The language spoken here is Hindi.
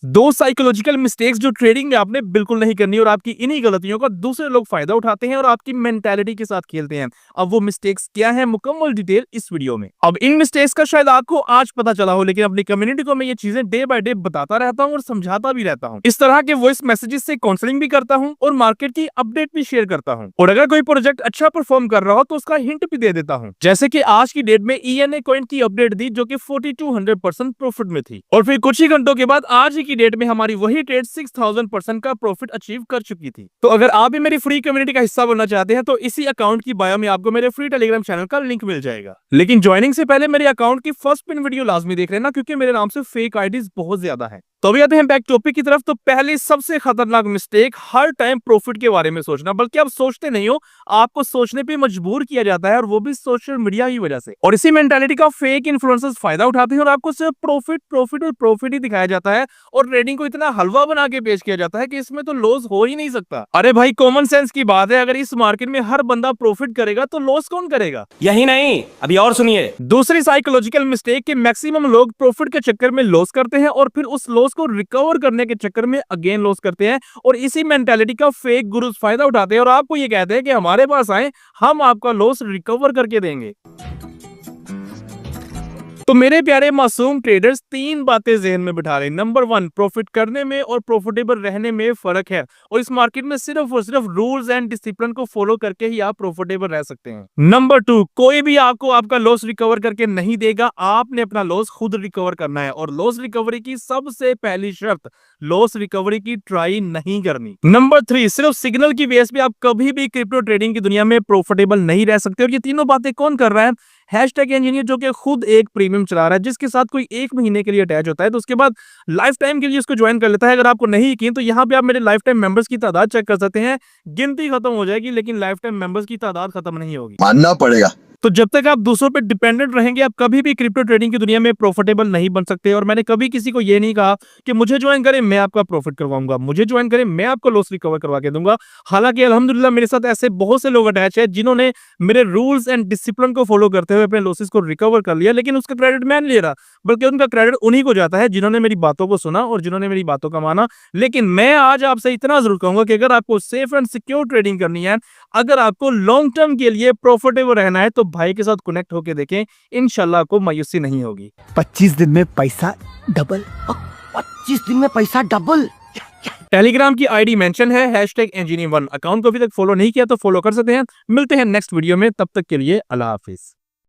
दो साइकोलॉजिकल मिस्टेक्स जो ट्रेडिंग में आपने बिल्कुल नहीं करनी और आपकी इन्हीं गलतियों का दूसरे लोग फायदा उठाते हैं और आपकी मेंटालिटी के साथ खेलते हैं। अब वो मिस्टेक्स क्या है, मुकम्मल डिटेल इस वीडियो में। अब इन मिस्टेक्स का शायद आपको आज पता चला हो, लेकिन अपनी कम्युनिटी को मैं ये चीजें डे बाय डे बताता रहता हूँ और समझाता भी रहता हूँ। इस तरह के वॉइस मैसेजेस से काउंसलिंग भी करता हूँ और मार्केट की अपडेट भी शेयर करता हूँ। और अगर कोई प्रोजेक्ट अच्छा परफॉर्म कर रहा हो तो उसका हिंट भी दे देता हूँ। जैसे कि आज की डेट में ENA कॉइन की अपडेट दी जो कि 4200% प्रॉफिट में थी, और फिर कुछ ही घंटों के बाद आज की डेट में हमारी वही ट्रेड 6000% का प्रॉफिट अचीव कर चुकी थी। तो अगर आप भी मेरी फ्री कम्युनिटी का हिस्सा बनना चाहते हैं तो इसी अकाउंट की बायो में आपको मेरे फ्री टेलीग्राम चैनल का लिंक मिल जाएगा। लेकिन ज्वाइनिंग से पहले मेरे अकाउंट की फर्स्ट पिन वीडियो लाजमी देख लेना, क्योंकि मेरे नाम से फेक आईडीज बहुत ज्यादा है। तो अभी आते हैं बैक टॉपिक की तरफ। तो पहली सबसे खतरनाक मिस्टेक, हर टाइम प्रॉफिट के बारे में सोचना, बल्कि आप सोचते नहीं हो, आपको सोचने पे मजबूर किया जाता है, और वो भी सोशल मीडिया की वजह से। और इसी मेंटालिटी का फेक इन्फ्लुएंसर्स फायदा उठाते हैं और आपको सिर्फ प्रॉफिट प्रॉफिट और प्रॉफिट ही दिखाया जाता है, और ट्रेडिंग को इतना हलवा बना के पेश किया जाता है कि इसमें तो लॉस हो ही नहीं सकता। अरे भाई, कॉमन सेंस की बात है, अगर इस मार्केट में हर बंदा प्रॉफिट करेगा तो लॉस कौन करेगा? यही नहीं, अभी और सुनिए। दूसरी साइकोलॉजिकल मिस्टेक कि मैक्सिमम लोग प्रॉफिट के चक्कर में लॉस करते हैं और फिर उस लॉस को रिकवर करने के चक्कर में अगेन लॉस करते हैं, और इसी मेंटालिटी का फेक गुरुज फायदा उठाते हैं और आपको ये कहते हैं कि हमारे पास आए, हम आपका लॉस रिकवर करके देंगे। तो मेरे प्यारे मासूम ट्रेडर्स, तीन बातें ज़हन में बिठा लें। नंबर 1, प्रॉफिट करने में और प्रॉफिटेबल रहने में फर्क है, और इस मार्केट में सिर्फ और सिर्फ रूल्स एंड डिसिप्लिन को फॉलो करके ही आप प्रॉफिटेबल रह सकते हैं। नंबर 2, कोई भी आपको आपका लॉस रिकवर करके नहीं देगा, आपने अपना लॉस खुद रिकवर करना है, और लॉस रिकवरी की सबसे पहली शर्त, लॉस रिकवरी की ट्राई नहीं करनी। नंबर 3, सिर्फ सिग्नल की बेस पे आप कभी भी क्रिप्टो ट्रेडिंग की दुनिया में प्रॉफिटेबल नहीं रह सकते। और ये तीनों बातें कौन कर रहा है? हैशटैग इंजीनियर, जो कि खुद एक प्रीमियम चला रहा है, जिसके साथ कोई 1 महीने के लिए अटैच होता है, तो उसके बाद लाइफ टाइम के लिए उसको ज्वाइन कर लेता है। अगर आपको नहीं यकीन तो यहाँ पे आप मेरे लाइफ टाइम मेंबर्स की तादाद चेक कर सकते हैं। गिनती खत्म हो जाएगी, लेकिन लाइफ टाइम मेंबर्स की तादाद खत्म नहीं होगी। मानना पड़ेगा। तो जब तक आप दूसरों पे डिपेंडेंट रहेंगे, आप कभी भी क्रिप्टो ट्रेडिंग की दुनिया में प्रॉफिटेबल नहीं बन सकते। और मैंने कभी किसी को ये नहीं कहा कि मुझे ज्वाइन करें, मैं आपका प्रॉफिट करवाऊंगा, मुझे ज्वाइन करें, मैं आपको लॉस रिकवर करवा के दूंगा। हालांकि अल्हम्दुलिल्लाह मेरे साथ ऐसे बहुत से लोग अटैच है जिन्होंने मेरे रूल्स एंड डिसिप्लिन को फॉलो करते हुए अपने लॉसेस को रिकवर कर लिया, लेकिन उसका क्रेडिट मैं नहीं ले रहा, बल्कि उनका क्रेडिट उन्हीं को जाता है जिन्होंने मेरी बातों को सुना और जिन्होंने मेरी बातों का माना। लेकिन मैं आज आपसे इतना जरूर कहूंगा कि अगर आपको सेफ एंड सिक्योर ट्रेडिंग करनी है, अगर आपको लॉन्ग टर्म के लिए प्रॉफिटेबल रहना है, तो भाई के साथ कनेक्ट होके देखें, इंशाल्लाह आपको मायूसी नहीं होगी। 25 दिन में पैसा डबल। 25 दिन में पैसा डबल। टेलीग्राम की आईडी मेंशन है हैशटैग इंजीनियर1। अकाउंट को अभी तक फॉलो नहीं किया तो फॉलो कर सकते हैं। मिलते हैं नेक्स्ट वीडियो में, तब तक के लिए अल्लाह हाफिज।